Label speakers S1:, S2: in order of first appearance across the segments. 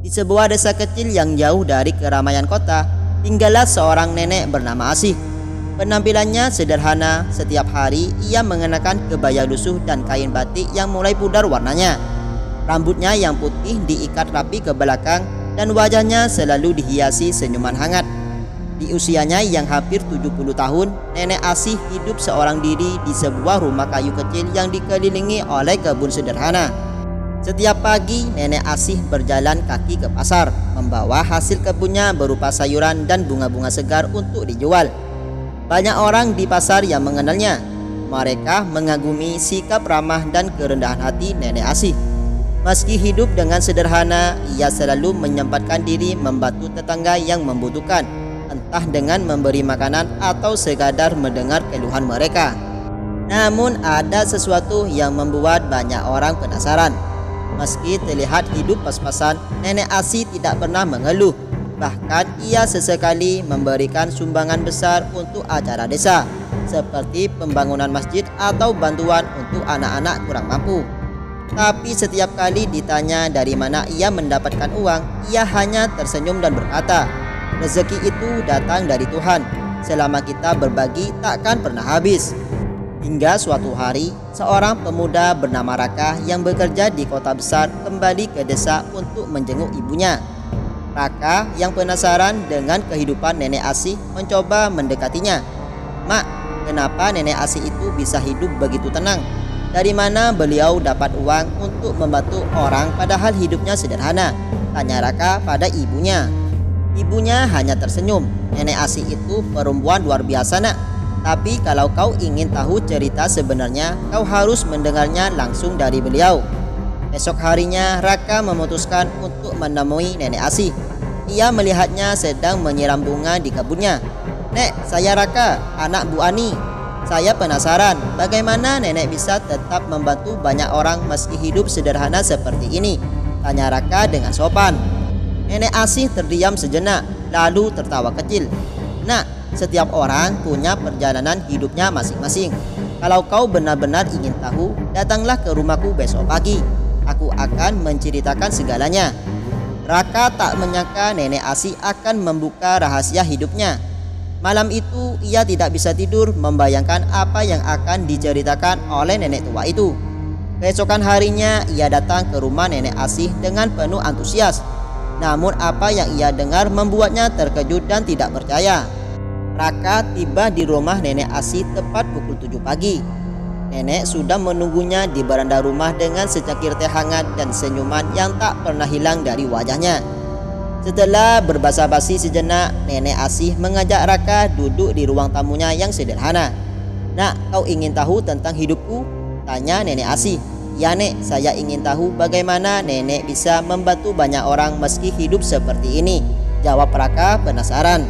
S1: Di sebuah desa kecil yang jauh dari keramaian kota, tinggallah seorang nenek bernama Asih. Penampilannya sederhana, setiap hari ia mengenakan kebaya lusuh dan kain batik yang mulai pudar warnanya. Rambutnya yang putih diikat rapi ke belakang dan wajahnya selalu dihiasi senyuman hangat. Di usianya yang hampir 70 tahun, Nenek Asih hidup seorang diri di sebuah rumah kayu kecil yang dikelilingi oleh kebun sederhana. Setiap pagi, Nenek Asih berjalan kaki ke pasar, membawa hasil kebunnya berupa sayuran dan bunga-bunga segar untuk dijual. Banyak orang di pasar yang mengenalnya. Mereka mengagumi sikap ramah dan kerendahan hati Nenek Asih. Meski hidup dengan sederhana, ia selalu menyempatkan diri membantu tetangga yang membutuhkan, entah dengan memberi makanan atau sekadar mendengar keluhan mereka. Namun ada sesuatu yang membuat banyak orang penasaran. Meski terlihat hidup pas-pasan, Nenek Asih tidak pernah mengeluh. Bahkan ia sesekali memberikan sumbangan besar untuk acara desa, seperti pembangunan masjid atau bantuan untuk anak-anak kurang mampu. Tapi setiap kali ditanya dari mana ia mendapatkan uang, ia hanya tersenyum dan berkata, "Rezeki itu datang dari Tuhan. Selama kita berbagi takkan pernah habis." Hingga suatu hari, seorang pemuda bernama Raka yang bekerja di kota besar kembali ke desa untuk menjenguk ibunya. Raka yang penasaran dengan kehidupan Nenek Asih mencoba mendekatinya. "Mak, kenapa Nenek Asih itu bisa hidup begitu tenang? Dari mana beliau dapat uang untuk membantu orang padahal hidupnya sederhana?" tanya Raka pada ibunya. Ibunya hanya tersenyum. "Nenek Asih itu perempuan luar biasa, nak. Tapi kalau kau ingin tahu cerita sebenarnya, kau harus mendengarnya langsung dari beliau." Esok harinya, Raka memutuskan untuk menemui Nenek Asih. Ia melihatnya sedang menyiram bunga di kebunnya. "Nek, saya Raka, anak Bu Ani. Saya penasaran bagaimana nenek bisa tetap membantu banyak orang meski hidup sederhana seperti ini?" tanya Raka dengan sopan. Nenek Asih terdiam sejenak, lalu tertawa kecil. "Nak, setiap orang punya perjalanan hidupnya masing-masing. Kalau kau benar-benar ingin tahu, datanglah ke rumahku besok pagi. Aku akan menceritakan segalanya." Raka tak menyangka Nenek Asih akan membuka rahasia hidupnya. Malam itu ia tidak bisa tidur membayangkan apa yang akan diceritakan oleh nenek tua itu. Keesokan harinya ia datang ke rumah Nenek Asih dengan penuh antusias. Namun apa yang ia dengar membuatnya terkejut dan tidak percaya. Raka tiba di rumah Nenek Asih tepat pukul 7 pagi. Nenek sudah menunggunya di beranda rumah dengan secangkir teh hangat dan senyuman yang tak pernah hilang dari wajahnya. Setelah berbasa-basi sejenak, Nenek Asih mengajak Raka duduk di ruang tamunya yang sederhana. "Nak, kau ingin tahu tentang hidupku?" tanya Nenek Asih. "Ya, Nek, saya ingin tahu bagaimana nenek bisa membantu banyak orang meski hidup seperti ini," jawab Raka penasaran.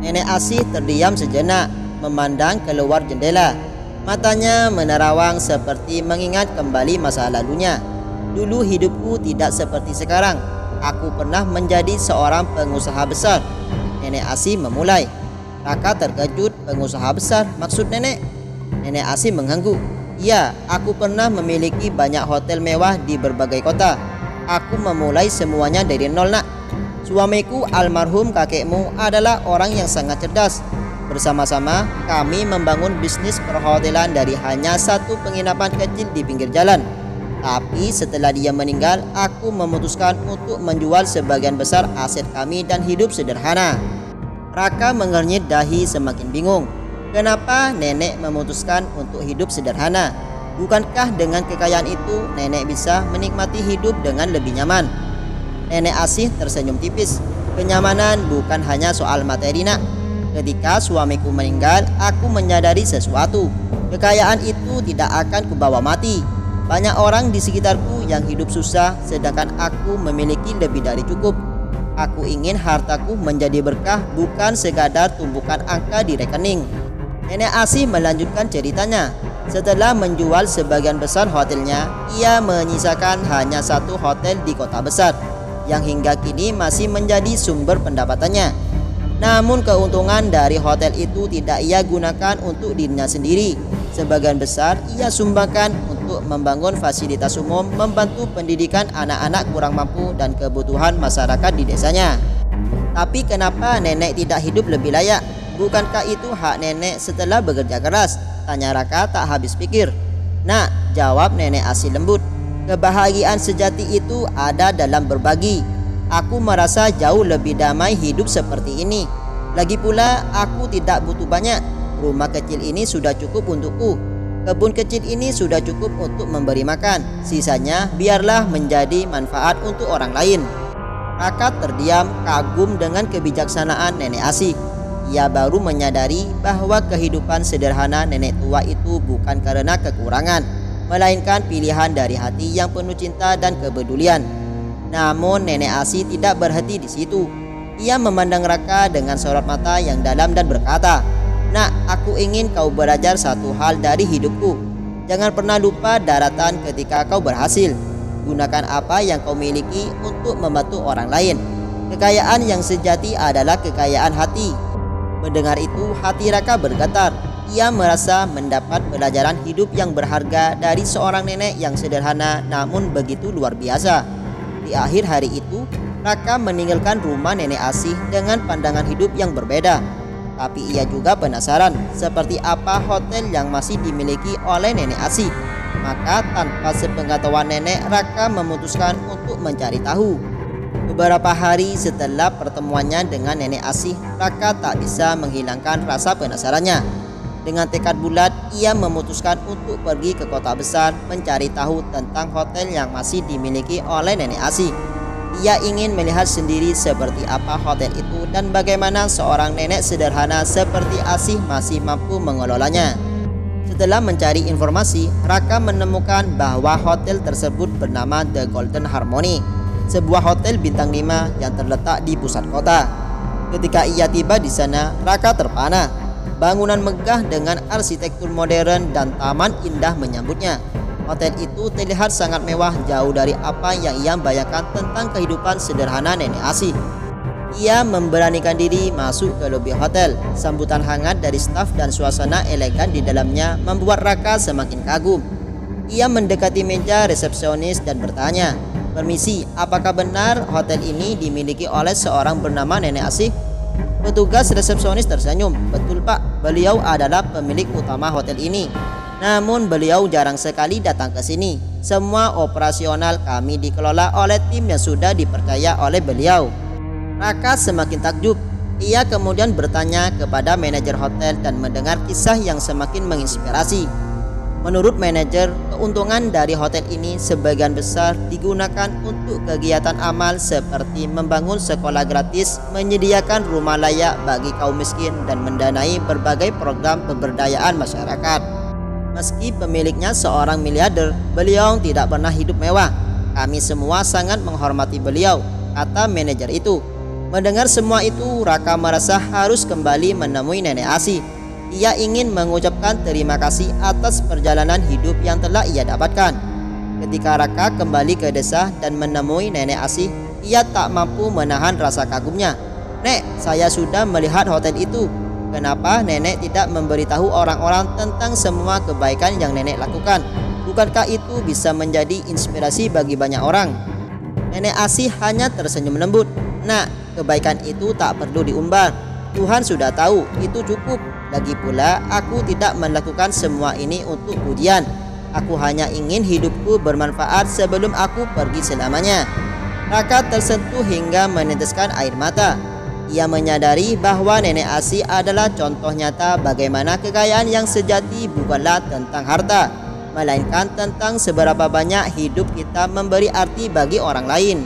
S1: Nenek Asih terdiam sejenak, memandang keluar jendela. Matanya menerawang seperti mengingat kembali masa lalunya. "Dulu hidupku tidak seperti sekarang. Aku pernah menjadi seorang pengusaha besar." Nenek Asih memulai. Raka terkejut. "Pengusaha besar? Maksud nenek?" Nenek Asih mengangguk. "Iya, aku pernah memiliki banyak hotel mewah di berbagai kota. Aku memulai semuanya dari nol, nak. Suamiku almarhum kakekmu adalah orang yang sangat cerdas. Bersama-sama kami membangun bisnis perhotelan dari hanya satu penginapan kecil di pinggir jalan. Tapi setelah dia meninggal, aku memutuskan untuk menjual sebagian besar aset kami dan hidup sederhana." Raka mengernyit dahi semakin bingung. Kenapa nenek memutuskan untuk hidup sederhana? Bukankah dengan kekayaan itu nenek bisa menikmati hidup dengan lebih nyaman? Nenek Asih tersenyum tipis. "Kenyamanan bukan hanya soal materi, nak. Ketika suamiku meninggal, aku menyadari sesuatu. Kekayaan itu tidak akan kubawa mati. Banyak orang di sekitarku yang hidup susah, sedangkan aku memiliki lebih dari cukup. Aku ingin hartaku menjadi berkah, bukan sekadar tumpukan angka di rekening." Nenek Asih melanjutkan ceritanya. Setelah menjual sebagian besar hotelnya, ia menyisakan hanya satu hotel di kota besar, yang hingga kini masih menjadi sumber pendapatannya. Namun keuntungan dari hotel itu tidak ia gunakan untuk dirinya sendiri. Sebagian besar ia sumbangkan untuk untuk membangun fasilitas umum, membantu pendidikan anak-anak kurang mampu dan kebutuhan masyarakat di desanya. Tapi kenapa nenek tidak hidup lebih layak? Bukankah itu hak nenek setelah bekerja keras? Tanya Raka tak habis pikir. Nak, jawab nenek Asih lembut. Kebahagiaan sejati itu ada dalam berbagi. Aku merasa jauh lebih damai hidup seperti ini. Lagi pula aku tidak butuh banyak. Rumah kecil ini sudah cukup untukku. Kebun kecil ini sudah cukup untuk memberi makan. Sisanya biarlah menjadi manfaat untuk orang lain. Raka terdiam kagum dengan kebijaksanaan nenek Asih. Ia baru menyadari bahwa kehidupan sederhana nenek tua itu bukan karena kekurangan, melainkan pilihan dari hati yang penuh cinta dan kepedulian. Namun nenek Asih tidak berhenti di situ. Ia memandang Raka dengan sorot mata yang dalam dan berkata, "Nak, aku ingin kau belajar satu hal dari hidupku. Jangan pernah lupa daratan ketika kau berhasil. Gunakan apa yang kau miliki untuk membantu orang lain. Kekayaan yang sejati adalah kekayaan hati." Mendengar itu, hati Raka bergetar. Ia merasa mendapat pelajaran hidup yang berharga dari seorang nenek yang sederhana namun begitu luar biasa. Di akhir hari itu, Raka meninggalkan rumah nenek Asih dengan pandangan hidup yang berbeda. Tapi ia juga penasaran seperti apa hotel yang masih dimiliki oleh nenek Asih. Maka tanpa sepengetahuan nenek, Raka memutuskan untuk mencari tahu. Beberapa hari setelah pertemuannya dengan nenek Asih, Raka tak bisa menghilangkan rasa penasarannya. Dengan tekad bulat, ia memutuskan untuk pergi ke kota besar mencari tahu tentang hotel yang masih dimiliki oleh nenek Asih. Ia ingin melihat sendiri seperti apa hotel itu dan bagaimana seorang nenek sederhana seperti Asih masih mampu mengelolanya. Setelah mencari informasi, Raka menemukan bahwa hotel tersebut bernama The Golden Harmony, sebuah hotel bintang 5 yang terletak di pusat kota. Ketika ia tiba di sana, Raka terpana. Bangunan megah dengan arsitektur modern dan taman indah menyambutnya. Hotel itu terlihat sangat mewah, jauh dari apa yang ia bayangkan tentang kehidupan sederhana nenek Asih. Ia memberanikan diri masuk ke lobi hotel. Sambutan hangat dari staf dan suasana elegan di dalamnya membuat Raka semakin kagum. Ia mendekati meja resepsionis dan bertanya, "Permisi, apakah benar hotel ini dimiliki oleh seorang bernama nenek Asih?" Petugas resepsionis tersenyum. "Betul Pak, beliau adalah pemilik utama hotel ini. Namun beliau jarang sekali datang ke sini. Semua operasional kami dikelola oleh tim yang sudah dipercaya oleh beliau." Raka semakin takjub. Ia kemudian bertanya kepada manajer hotel dan mendengar kisah yang semakin menginspirasi. Menurut manajer, keuntungan dari hotel ini sebagian besar digunakan untuk kegiatan amal seperti membangun sekolah gratis, menyediakan rumah layak bagi kaum miskin, dan mendanai berbagai program pemberdayaan masyarakat. Meski pemiliknya seorang miliarder, beliau tidak pernah hidup mewah. "Kami semua sangat menghormati beliau," kata manajer itu. Mendengar semua itu, Raka merasa harus kembali menemui nenek Asih. Ia ingin mengucapkan terima kasih atas perjalanan hidup yang telah ia dapatkan. Ketika Raka kembali ke desa dan menemui nenek Asih, ia tak mampu menahan rasa kagumnya. "Nek, saya sudah melihat hotel itu. Kenapa nenek tidak memberitahu orang-orang tentang semua kebaikan yang nenek lakukan? Bukankah itu bisa menjadi inspirasi bagi banyak orang?" Nenek Asih hanya tersenyum lembut. "Nak, kebaikan itu tak perlu diumbar. Tuhan sudah tahu, itu cukup. Lagi pula, aku tidak melakukan semua ini untuk pujian. Aku hanya ingin hidupku bermanfaat sebelum aku pergi selamanya." Raka tersentuh hingga meneteskan air mata. Ia menyadari bahwa nenek Asih adalah contoh nyata bagaimana kekayaan yang sejati bukanlah tentang harta, melainkan tentang seberapa banyak hidup kita memberi arti bagi orang lain.